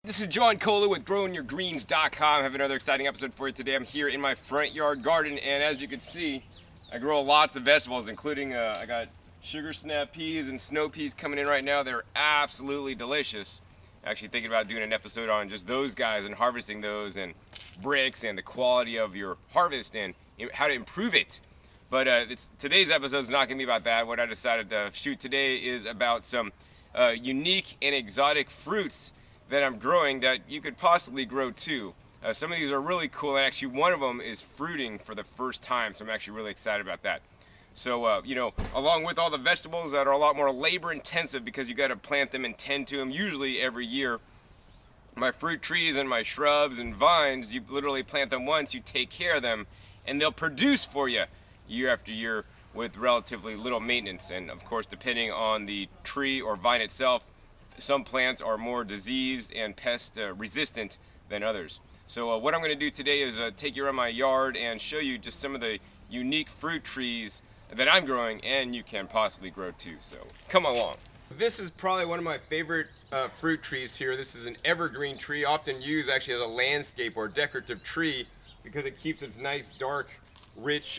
This is John Cola with GrowingYourGreens.com. I have another exciting episode for you today. I'm here in my front yard garden, and as you can see, I grow lots of vegetables, including I got sugar snap peas and snow peas coming in right now. They're absolutely delicious. Actually thinking about doing an episode on just those guys and harvesting those and bricks and the quality of your harvest and how to improve it. But today's episode is not going to be about that. What I decided to shoot today is about some unique and exotic fruits that I'm growing that you could possibly grow too. Some of these are really cool, and actually one of them is fruiting for the first time, so I'm actually really excited about that. So, along with all the vegetables that are a lot more labor intensive because you got to plant them and tend to them usually every year, my fruit trees and my shrubs and vines, you literally plant them once, you take care of them, and they'll produce for you year after year with relatively little maintenance. And of course, depending on the tree or vine itself, some plants are more disease and pest resistant than others. So what I'm going to do today is take you around my yard and show you just some of the unique fruit trees that I'm growing and you can possibly grow too. So come along. This is probably one of my favorite fruit trees here. This is an evergreen tree, often used actually as a landscape or decorative tree because it keeps its nice, dark, rich,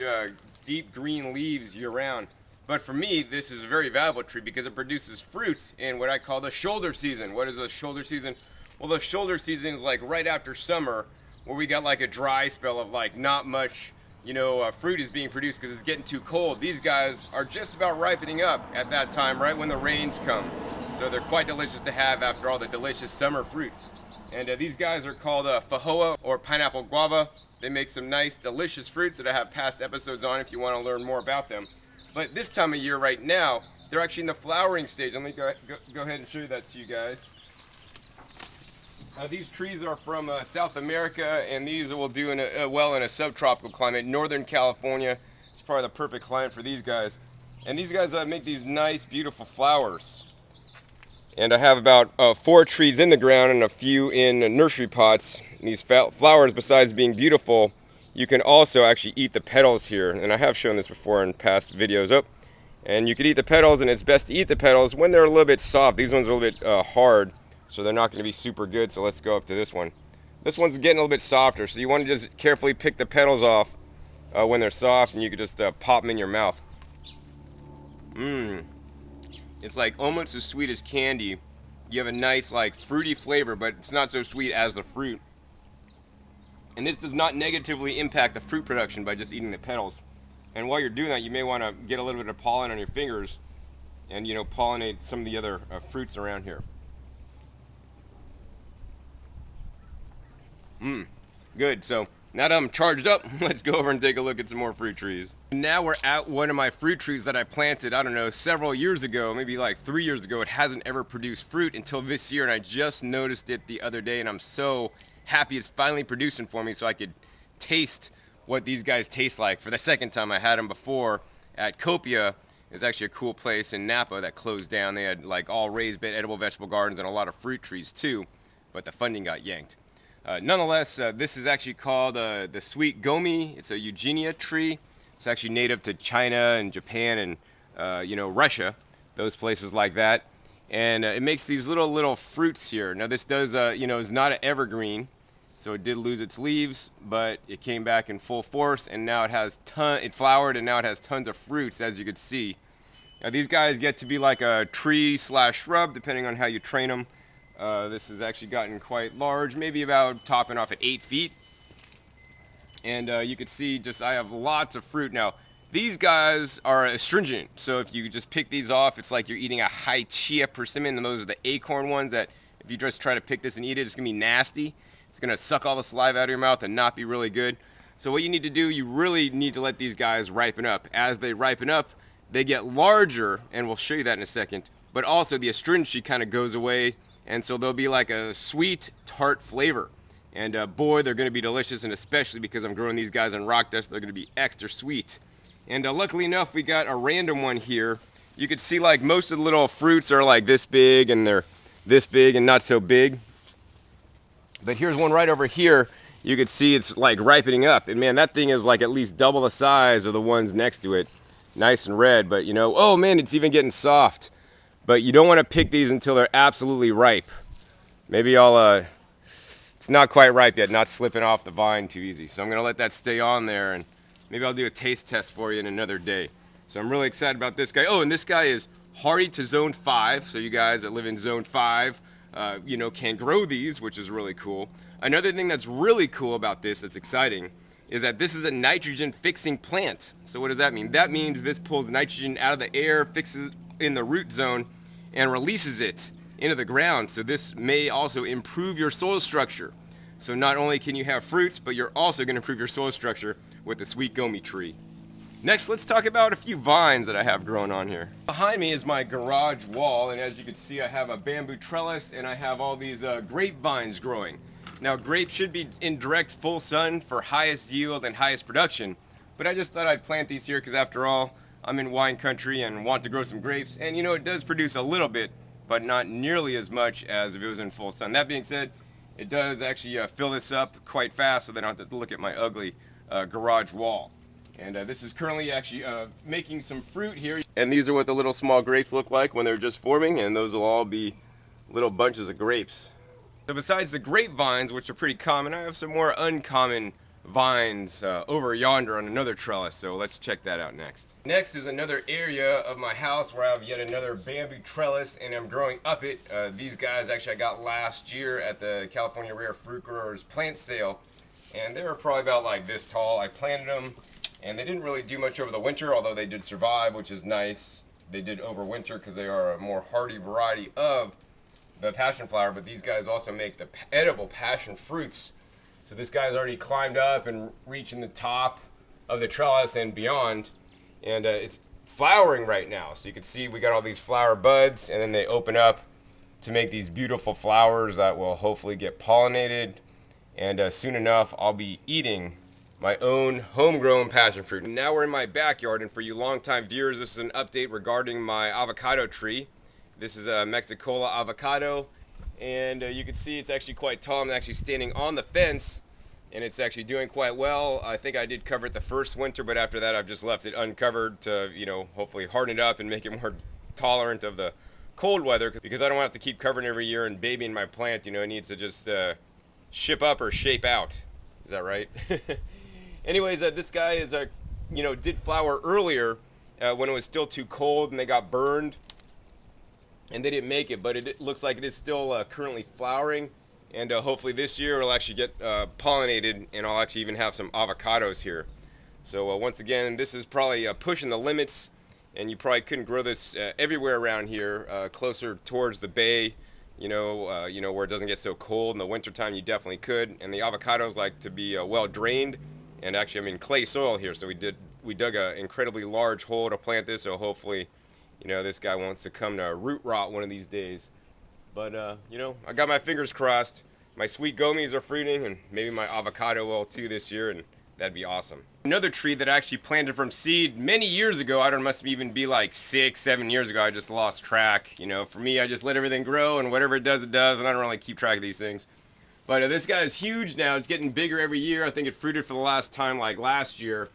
deep green leaves year round. But for me, this is a very valuable tree because it produces fruits in what I call the shoulder season. What is a shoulder season? Well, the shoulder season is like right after summer, where we got like a dry spell of like not much, fruit is being produced because it's getting too cold. These guys are just about ripening up at that time, right when the rains come. So they're quite delicious to have after all the delicious summer fruits. And these guys are called fajoa or pineapple guava. They make some nice, delicious fruits that I have past episodes on if you want to learn more about them. But this time of year right now, they're actually in the flowering stage. Let me go ahead and show you that to you guys. These trees are from South America, and these will do well in a subtropical climate. Northern California is probably the perfect climate for these guys. And these guys make these nice, beautiful flowers. And I have about 4 trees in the ground and a few in nursery pots. And these flowers, besides being beautiful, you can also actually eat the petals here, and I have shown this before in past videos. And you can eat the petals, and it's best to eat the petals when they're a little bit soft. These ones are a little bit hard, so they're not going to be super good. So let's go up to this one. This one's getting a little bit softer, so you want to just carefully pick the petals off when they're soft, and you can just pop them in your mouth. It's like almost as sweet as candy. You have a nice like fruity flavor, but it's not so sweet as the fruit. And this does not negatively impact the fruit production by just eating the petals. And while you're doing that, you may want to get a little bit of pollen on your fingers and, pollinate some of the other fruits around here. Good. So now that I'm charged up, let's go over and take a look at some more fruit trees. Now we're at one of my fruit trees that I planted, I don't know, several years ago, maybe like 3 years ago. It hasn't ever produced fruit until this year, and I just noticed it the other day, and I'm so happy it's finally producing for me so I could taste what these guys taste like. For the second time, I had them before at Copia. It's actually a cool place in Napa that closed down. They had like all raised bed edible vegetable gardens and a lot of fruit trees too, but the funding got yanked. Nonetheless, this is actually called the sweet Goumi. It's a Eugenia tree. It's actually native to China and Japan and Russia, those places like that. And it makes these little fruits here. Now this does, is not an evergreen, so it did lose its leaves, but it came back in full force, and now it flowered, and now it has tons of fruits, as you could see. Now these guys get to be like a tree/shrub, depending on how you train them. This has actually gotten quite large, maybe about topping off at 8 feet. And you could see I have lots of fruit. Now, these guys are astringent, so if you just pick these off, it's like you're eating a high chia persimmon, and those are the acorn ones that if you just try to pick this and eat it, it's going to be nasty. It's going to suck all the saliva out of your mouth and not be really good. So what you need to do, you really need to let these guys ripen up. As they ripen up, they get larger, and we'll show you that in a second, but also the astringency kind of goes away, and so they'll be like a sweet, tart flavor. And boy, they're going to be delicious, and especially because I'm growing these guys in rock dust, they're going to be extra sweet. And luckily enough, we got a random one here. You could see like most of the little fruits are like this big, and they're this big and not so big. But here's one right over here. You could see it's like ripening up, and man, that thing is like at least double the size of the ones next to it. Nice and red, but oh man, it's even getting soft. But you don't want to pick these until they're absolutely ripe. Maybe I'll it's not quite ripe yet, not slipping off the vine too easy. So I'm gonna let that stay on there, and maybe I'll do a taste test for you in another day. So I'm really excited about this guy. Oh, and this guy is hardy to zone 5. So you guys that live in zone 5, can grow these, which is really cool. Another thing that's really cool about this, that's exciting, is that this is a nitrogen fixing plant. So what does that mean? That means this pulls nitrogen out of the air, fixes in the root zone, and releases it into the ground. So this may also improve your soil structure. So not only can you have fruits, but you're also going to improve your soil structure with the sweet Goumi tree. Next, let's talk about a few vines that I have growing on here. Behind me is my garage wall, and as you can see, I have a bamboo trellis, and I have all these grape vines growing. Now, grapes should be in direct full sun for highest yield and highest production, but I just thought I'd plant these here because after all, I'm in wine country and want to grow some grapes, and it does produce a little bit, but not nearly as much as if it was in full sun. That being said, it does actually fill this up quite fast, so then I don't have to look at my ugly garage wall. And this is currently actually making some fruit here. And these are what the little small grapes look like when they're just forming, and those will all be little bunches of grapes. So besides the grapevines, which are pretty common, I have some more uncommon vines over yonder on another trellis, so let's check that out next. Next is another area of my house where I have yet another bamboo trellis, and I'm growing up it. These guys actually I got last year at the California Rare Fruit Growers plant sale, and they were probably about like this tall. I planted them, and they didn't really do much over the winter, although they did survive, which is nice. They did overwinter because they are a more hardy variety of the passion flower, but these guys also make the edible passion fruits. So this guy's already climbed up and reaching the top of the trellis and beyond, and it's flowering right now. So you can see we got all these flower buds, and then they open up to make these beautiful flowers that will hopefully get pollinated, and soon enough I'll be eating my own homegrown passion fruit. Now we're in my backyard, and for you longtime viewers, this is an update regarding my avocado tree. This is a Mexicola avocado, and you can see it's actually quite tall. I'm actually standing on the fence, and it's actually doing quite well. I think I did cover it the first winter, but after that I've just left it uncovered to, hopefully harden it up and make it more tolerant of the cold weather, because I don't want to have to keep covering every year and babying my plant. It needs to just ship up or shape out. Is that right? Anyways, this guy is did flower earlier when it was still too cold and they got burned and they didn't make it, but it looks like it is still currently flowering, and hopefully this year it'll actually get pollinated, and I'll actually even have some avocados here. So once again, this is probably pushing the limits, and you probably couldn't grow this everywhere around here, closer towards the bay, where it doesn't get so cold. In the wintertime you definitely could, and the avocados like to be well drained. And actually I'm in clay soil here, so we dug an incredibly large hole to plant this, so hopefully this guy wants to come to root rot one of these days. But I got my fingers crossed. My sweet Goumis are fruiting, and maybe my avocado will too this year, and that'd be awesome. Another tree that I actually planted from seed many years ago, I don't know, must even be like 6-7 years ago. I just lost track. For me, I just let everything grow, and whatever it does, and I don't really keep track of these things. But this guy is huge now. It's getting bigger every year. I think it fruited for the last time like last year,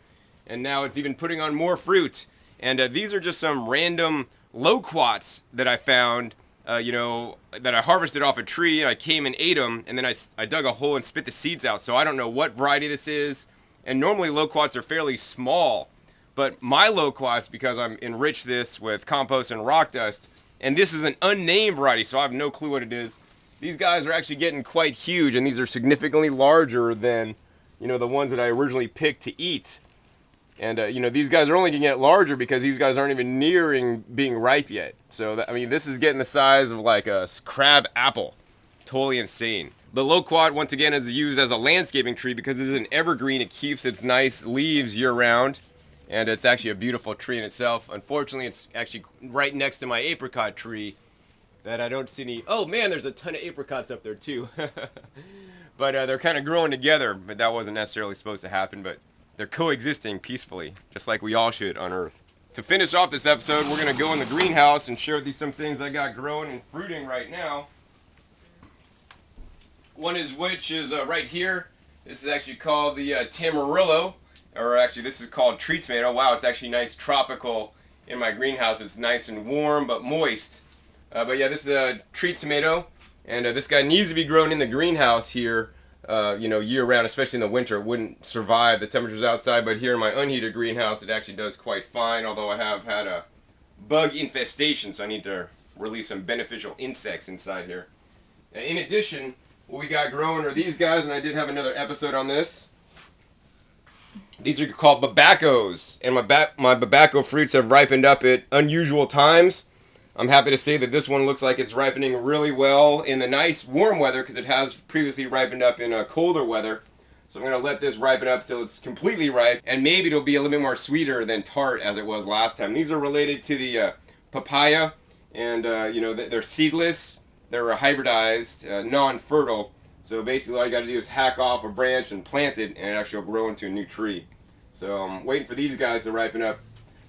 and now it's even putting on more fruit. And these are just some random loquats that I found, that I harvested off a tree, and I came and ate them, and then I dug a hole and spit the seeds out. So I don't know what variety this is, and normally loquats are fairly small, but my loquats, because I'm enriched this with compost and rock dust, and this is an unnamed variety, so I have no clue what it is. These guys are actually getting quite huge, and these are significantly larger than, the ones that I originally picked to eat. And, these guys are only going to get larger because these guys aren't even nearing being ripe yet. So, this is getting the size of like a crab apple. Totally insane. The loquat, once again, is used as a landscaping tree because it is an evergreen. It keeps its nice leaves year-round, and it's actually a beautiful tree in itself. Unfortunately, it's actually right next to my apricot tree that I don't see any. Oh, man, there's a ton of apricots up there, too. But they're kind of growing together, but that wasn't necessarily supposed to happen, but they're coexisting peacefully, just like we all should on Earth. To finish off this episode, we're going to go in the greenhouse and share with you some things I got growing and fruiting right now. One is right here. This is actually called the Tamarillo, or actually this is called tree tomato. Wow, it's actually nice tropical in my greenhouse. It's nice and warm but moist. But yeah, this is a tree tomato, and this guy needs to be grown in the greenhouse here year round, especially in the winter. It wouldn't survive the temperatures outside, but here in my unheated greenhouse, it actually does quite fine, although I have had a bug infestation, so I need to release some beneficial insects inside here. In addition, what we got growing are these guys, and I did have another episode on this. These are called babacos, and my babaco fruits have ripened up at unusual times. I'm happy to say that this one looks like it's ripening really well in the nice warm weather because it has previously ripened up in colder weather. So I'm going to let this ripen up till it's completely ripe, and maybe it'll be a little bit more sweeter than tart as it was last time. These are related to the papaya, and they're seedless, they're hybridized, non-fertile. So basically all you got to do is hack off a branch and plant it, and it actually will grow into a new tree. So I'm waiting for these guys to ripen up.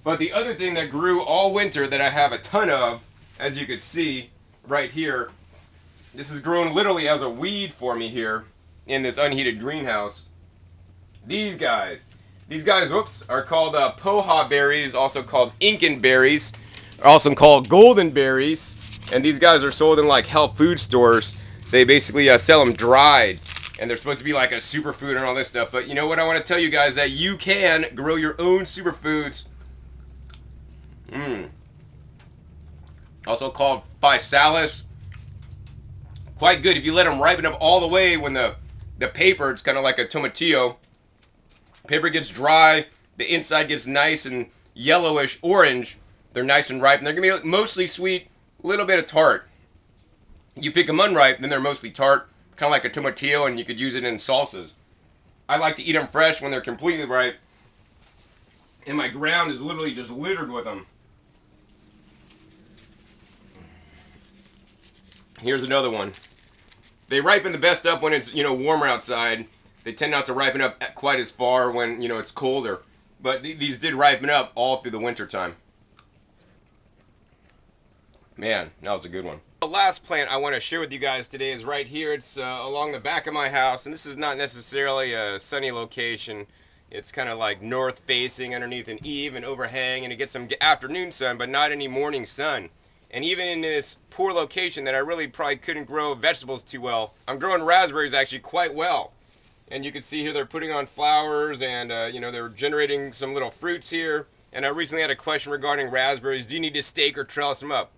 But the other thing that grew all winter that I have a ton of, as you can see right here, this is grown literally as a weed for me here in this unheated greenhouse. These guys, whoops, are called poha berries, also called Incan berries, also called golden berries. And these guys are sold in like health food stores. They basically sell them dried, and they're supposed to be like a superfood and all this stuff. But you know what I want to tell you guys, that you can grow your own superfoods. Also called physalis. Quite good if you let them ripen up all the way. When the paper, it's kind of like a tomatillo. Paper gets dry, the inside gets nice and yellowish orange. They're nice and ripe, and they're gonna be mostly sweet, a little bit of tart. You pick them unripe, then they're mostly tart, kind of like a tomatillo, and you could use it in salsas. I like to eat them fresh when they're completely ripe, and my ground is literally just littered with them. Here's another one. They ripen the best up when it's, warmer outside. They tend not to ripen up quite as far when, it's colder. But these did ripen up all through the winter time. Man, that was a good one. The last plant I want to share with you guys today is right here. It's along the back of my house, and this is not necessarily a sunny location. It's kind of like north facing underneath an eave and overhang, and it gets some afternoon sun, but not any morning sun. And even in this poor location that I really probably couldn't grow vegetables too well, I'm growing raspberries actually quite well. And you can see here they're putting on flowers, and they're generating some little fruits here. And I recently had a question regarding raspberries. Do you need to stake or trellis them up?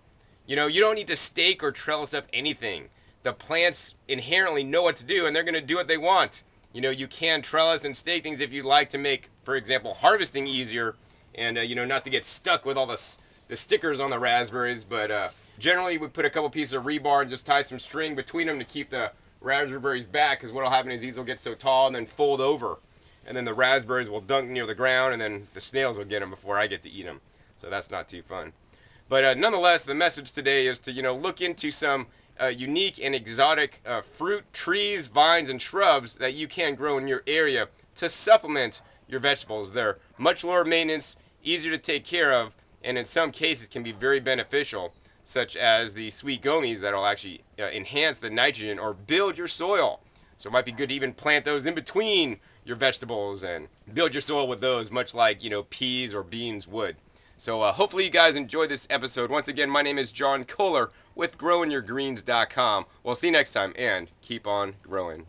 You don't need to stake or trellis up anything. The plants inherently know what to do, and they're going to do what they want. You can trellis and stake things if you'd like to make, for example, harvesting easier, and not to get stuck with all the stickers on the raspberries. But generally we put a couple pieces of rebar and just tie some string between them to keep the raspberries back, because what will happen is these will get so tall and then fold over, and then the raspberries will dunk near the ground, and then the snails will get them before I get to eat them. So that's not too fun. But nonetheless, the message today is to look into some unique and exotic fruit, trees, vines, and shrubs that you can grow in your area to supplement your vegetables. They're much lower maintenance, easier to take care of, and in some cases can be very beneficial, such as the sweet Goumis that will actually enhance the nitrogen or build your soil. So it might be good to even plant those in between your vegetables and build your soil with those, much like peas or beans would. So hopefully you guys enjoyed this episode. Once again, my name is John Kohler with growingyourgreens.com. We'll see you next time, and keep on growing.